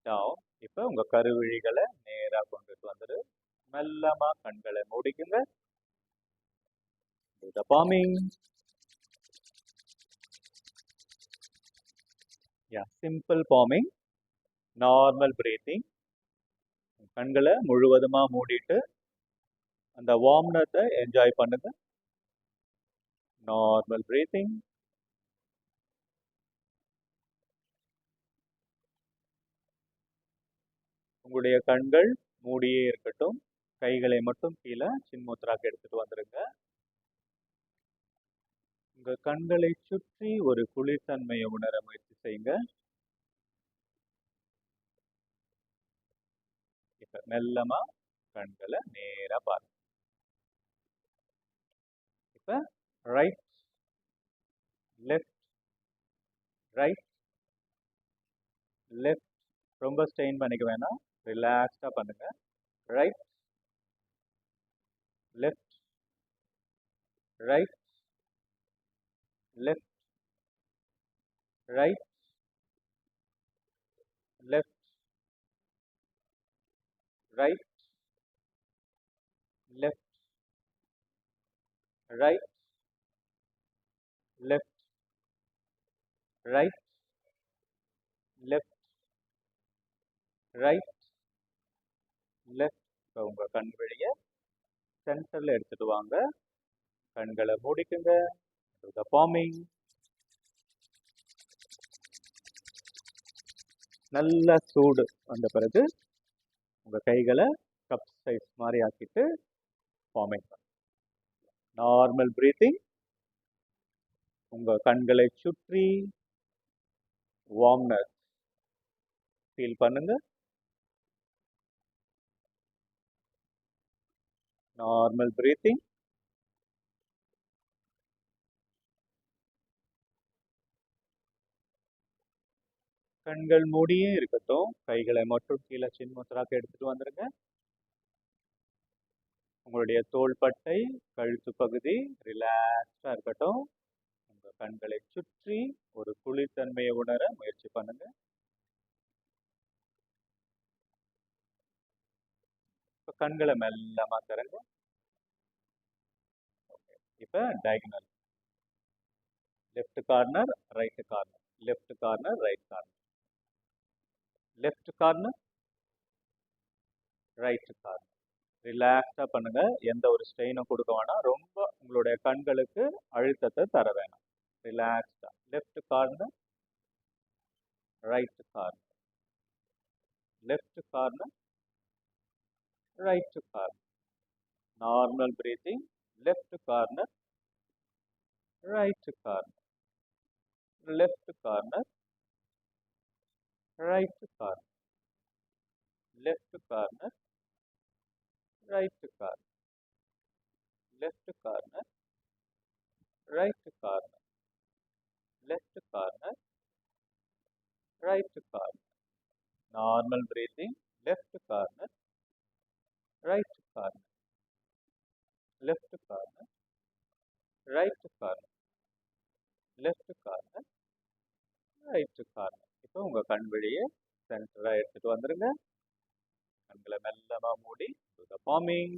down. இப்போ உங்க கருவிழிகளை நேரா கொண்டுட்டு வந்துடு. மெல்லமா கண்களை மூடிக்குங்க. Do the palming. Yeah, simple palming, normal breathing. கண்களை முழுவதுமா மூடிட்டு அந்த வார்ம்னஸை என்ஜாய் பண்ணுங்க. Normal breathing. உங்களுடைய கண்கள் மூடியே இருக்கட்டும். கைகளை மட்டும் கீழே சின்முத்ராக்கு எடுத்துட்டு வந்துருங்க. உங்க கண்களை சுற்றி ஒரு குளிர்தன்மையை உணர முயற்சி செய்யுங்க. இப்ப மெல்லமா கண்களை நேரா பாருங்க. இப்ப ரைட், லெஃப்ட், ரைட், லெஃப்ட். ரொம்ப ஸ்ட்ரெயின் பண்ணிக்க வேணாம், ரிலாக்ஸ்டா பண்ணுங்க. Right, left, right, left, right, left, right, left, right, left, right, left, right, left. உங்க கண் வெளியே சென்டர்ல எடுத்துட்டு வாங்க. கண்களை மூடிக்குங்க. பாமிங். நல்ல சூடு வந்த பிறகு உங்க கைகளை கப் சைஸ் மாதிரி ஆக்கிட்டு ஃபார்மிங். Normal breathing. உங்க கண்களை சுற்றி வார்ம்னஸ் ஃபீல் பண்ணுங்க. Normal breathing. கண்கள் மூடியே இருக்கட்டும். கைகளை மட்டும் கீழே சின்முத்ராக்கு எடுத்துட்டு வந்துருங்க. உங்களுடைய தோள்பட்டை, கழுத்து பகுதி ரிலாக்ஸ்டா இருக்கட்டும். உங்க கண்களை சுற்றி ஒரு குளிர்தன்மையை உணர முயற்சி பண்ணுங்க. இப்ப கண்களை மெல்லமா திறங்க. இப்ப diagonal. Left corner, right corner, left corner, right corner, left corner, right corner. ரிலாக்ஸா பண்ணுங்க. எந்த ஒரு ஸ்ட்ரெயினும் கொடுக்க வேணாம். ரொம்ப உங்களுடைய கண்களுக்கு அழுத்தத்தை தர வேணாம். ரிலாக்ஸ்டா. Left corner, right corner, left corner, right corner. Normal breathing. Left corner, right corner, left corner, right corner, left corner, right corner, left corner, right corner, left corner, right corner. Normal breathing. Left corner, right corner, left corner, right corner, left corner, right corner. இப்போ உங்க கண் வெளியே சென்டரா எடுத்துட்டு வந்துருங்க. கண்களை மெல்லமா மூடி do the palming.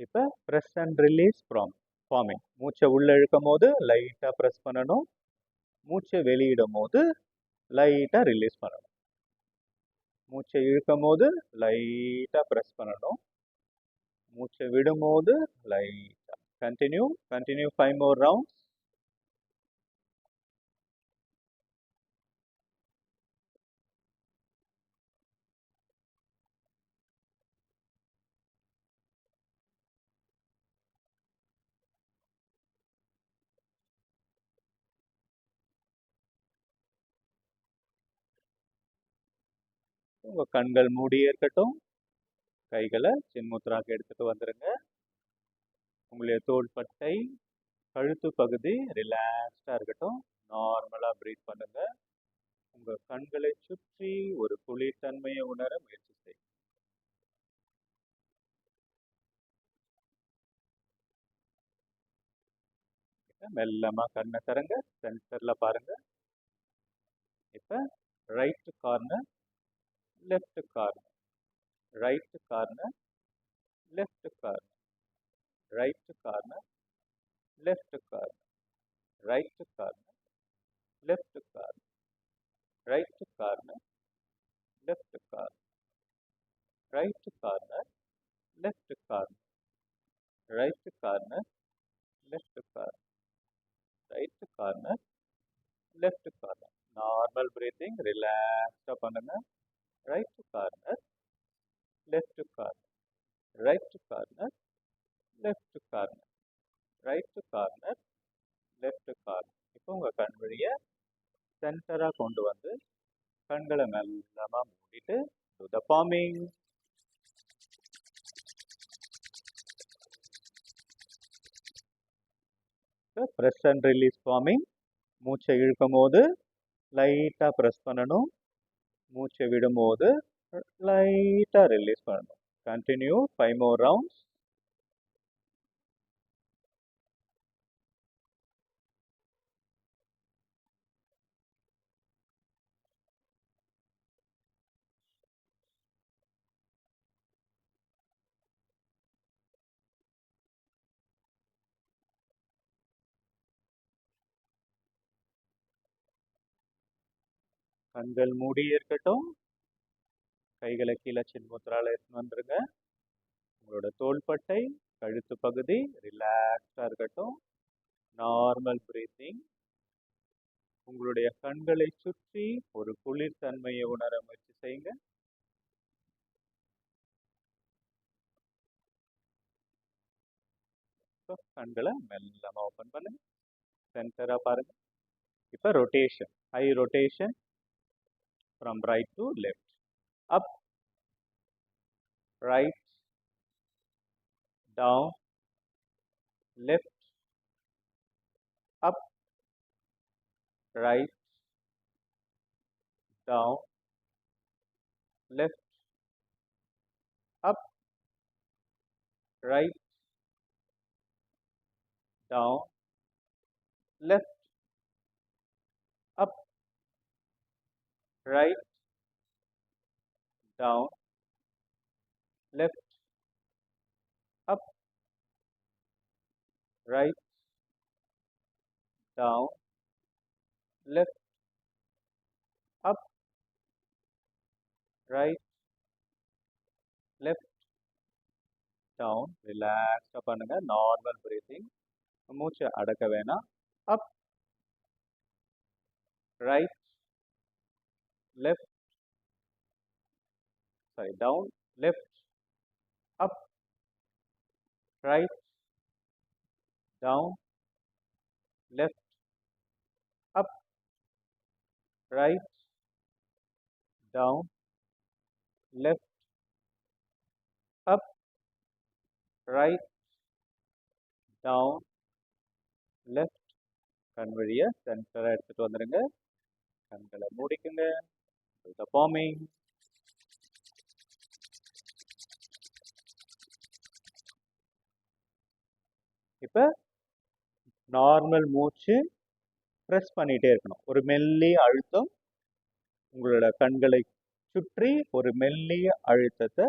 இப்போ press and release from palming. மூச்சை உள்ள இழுக்கும் போது லைட்டா பிரஸ் பண்ணணும். மூச்சை வெளியிடும் போது லைட்டா ரிலீஸ் பண்ணணும். மூச்சை இழுக்கும் போது லைட்டா பிரஸ் பண்ணணும். மூச்சை விடும் போது லைட்டா. Continue 5 more rounds. உங்க கண்கள் மூடியே இருக்கட்டும். கைகளை சின்முத்ராக்கு எடுத்துட்டு வந்துருங்க. உங்களுடைய தோள்பட்டை, கழுத்து பகுதி ரிலாக்ஸ்டா இருக்கட்டும். நார்மலா பிரீத் பண்ணுங்க. உங்க கண்களை சுற்றி ஒரு குளிர்தன்மையை உணர முயற்சி செய்யுங்க. மெல்லமா கண்ணை திறங்க. சென்டர்ல பாருங்க. இப்ப right corner, left corner, right corner, left corner, right corner, left corner, right corner, left corner, right corner, left corner, right corner, left corner, right corner, left corner, right corner, left corner. Normal breathing, ரிலாக்ஸா பண்ணுங்க. Right corner, left corner, right corner, left corner, right corner, left corner. இப்போ உங்க கண் வழிய சென்டரா கொண்டு வந்து கண்களை மெல்லமா மூடிட்டு do the palming. Press and release palming. மூச்சை இழுக்கும் போது லைட்டா பிரஸ் பண்ணணும். மூச்சை விடும் போது லைட்டா ரிலீஸ் பண்ணணும். Continue 5 more rounds. கண்கள் மூடி இருக்கட்டும். கைகளை கீழே சின்முத்ரால எடுத்துன்னு வந்துருங்க. உங்களோட தோள்பட்டை, கழுத்து பகுதி ரிலாக்ஸா இருக்கட்டும். Normal breathing. உங்களுடைய கண்களை சுற்றி ஒரு குளிர் தன்மையை உணர முயற்சி செய்யுங்க. கண்களை மெல்லமா ஓபன் பண்ணுங்க. சென்டரா பாருங்க. இப்ப rotation, high rotation from right to left, up, right, down, left, up, right, down, left, up, right, down, left, up, right, down, left, up, right, down, left, up, right, left, down. ரிலாக்ஸா பண்ணுங்க. Normal breathing. மூச்சை அடக்க வேணாம். Up, right, left, down, left, up, right, down, left, up, right, down, left, up, right, down, left. கண் வழிய சென்டரா எடுத்துட்டு வந்துருங்க. கண்களை மூடிக்குங்க. do the palming. இப்ப நார்மல் மூச்சு பிரஸ் பண்ணிட்டே இருக்கணும். ஒரு மெல்லிய அழுத்தம் உங்களோட கண்களை சுற்றி ஒரு மெல்லிய அழுத்தத்தை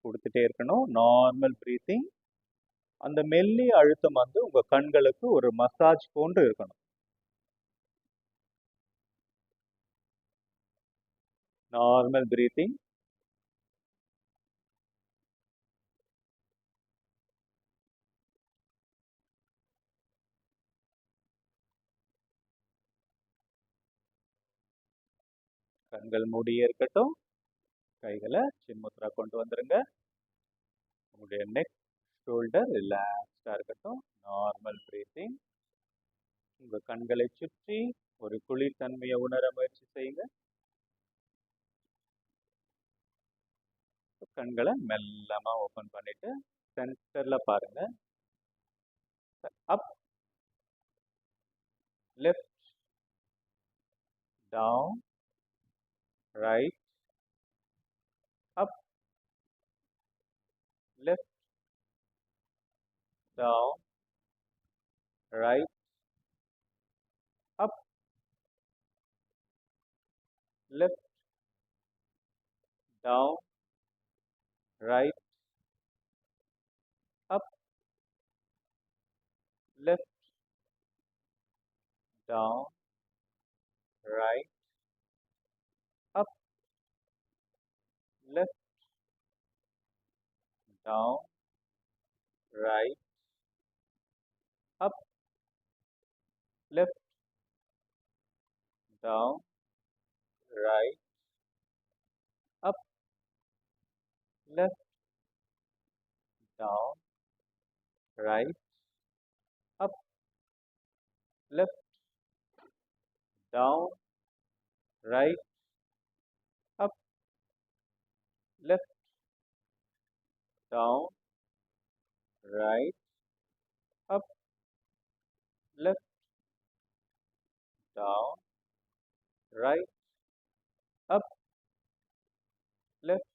கொடுத்துட்டே இருக்கணும். Normal breathing. அந்த மெல்லிய அழுத்தம் வந்து உங்க கண்களுக்கு ஒரு மசாஜ் போன்று இருக்கணும். Normal breathing. கண்கள் மூடியே இருக்கட்டும். கைகளை சின்முத்ரா கொண்டு வந்துருங்க. உங்களுடைய நெக், ஷோல்டர் ரிலாக்ஸ்டா இருக்கட்டும். Normal breathing. உங்க கண்களை சுற்றி ஒரு குளிர் தன்மையை உணர முயற்சி செய்யுங்க. கண்களை மெல்லமா ஓபன் பண்ணிட்டு சென்டர்ல பாருங்க. Up, left, down, right, up, left, down, right, up, left, down, right, up, left, down, right, up, left, down, right, up, left, down, right, up, left, down, right, up, left, down, right, up, left, down, right, up, left, down, right, up, left,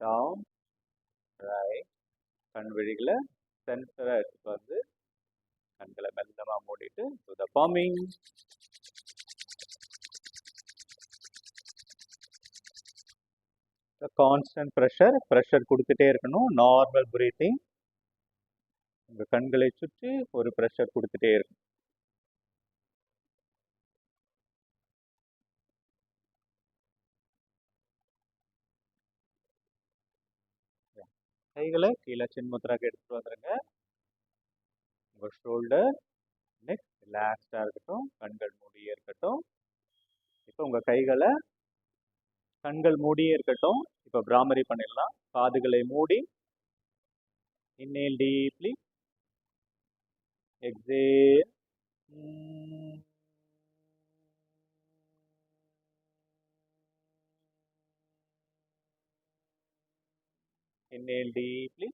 down, right. கண் விழிகளை சென்டரா எடுத்துட்டு வந்து கண்களை மெல்லமா மூடிட்டு to the palming. Constant pressure கொடுத்துட்டே இருக்கணும். Normal breathing. உங்க கண்களை சுற்றி ஒரு ப்ரெஷர் கொடுத்துட்டே இருக்கணும். கைகளை கீழே சின்முத்ராக்கு எடுத்துட்டு வந்துருங்க. உங்க ஷோல்டர் நெக் ரிலாக்ஸ்டா இருக்கட்டும். கண்கள் மூடியே இருக்கட்டும். இப்போ உங்க கைகளை கண்கள் மூடியே இருக்கட்டும். இப்போ பிராமரி பண்ணிடலாம். காதுகளை மூடி inhale deeply, exhale. Inhale deeply.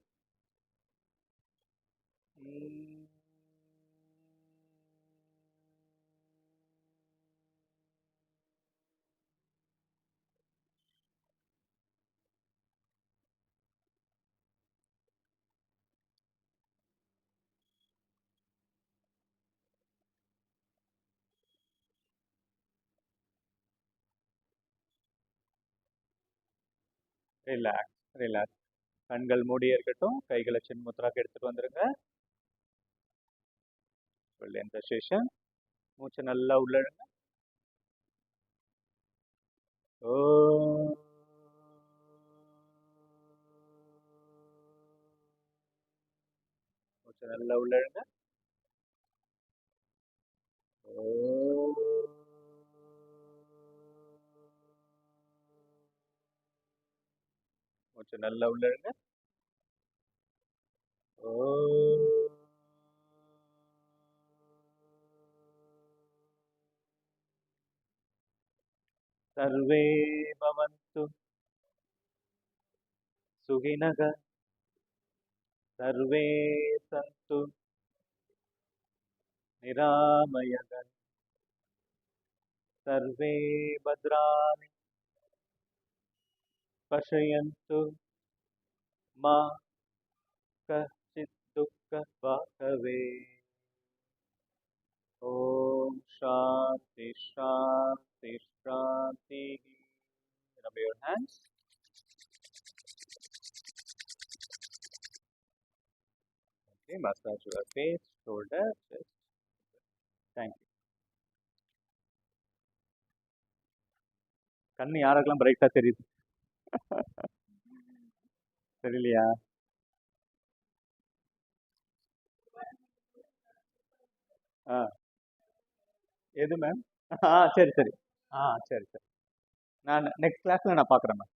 Relax relax. கண்கள் மூடியே இருக்கட்டும். கைகளை சின்முத்ராக்கு எடுத்துட்டு வந்துருங்க. இந்த செஷன் மூச்சு நல்லா உள்ள இழுங்க. மூச்சு நல்லா உள்ள இழுங்க. மூச்சு நல்லா உள்ள இழுங்க. सर्वे भवन्तु सुखिनः, सर्वे सन्तु निरामयः, सर्वे भद्राणि पश्यन्तु मा कश्चित् दुःखभाग् भवेत्. Om Shanti Shanti Shanti. Rub your hands. Okay, massage your face, shoulder, chest. Thank you. கண்ணு யாருக்கெல்லாம் பிரைட்டா தெரியுது? தெரியலையா? எது மேம்? சரி சரி. சரி சரி. நான் நெக்ஸ்ட் கிளாஸ்ல நான் பார்க்குறேன் மேம்.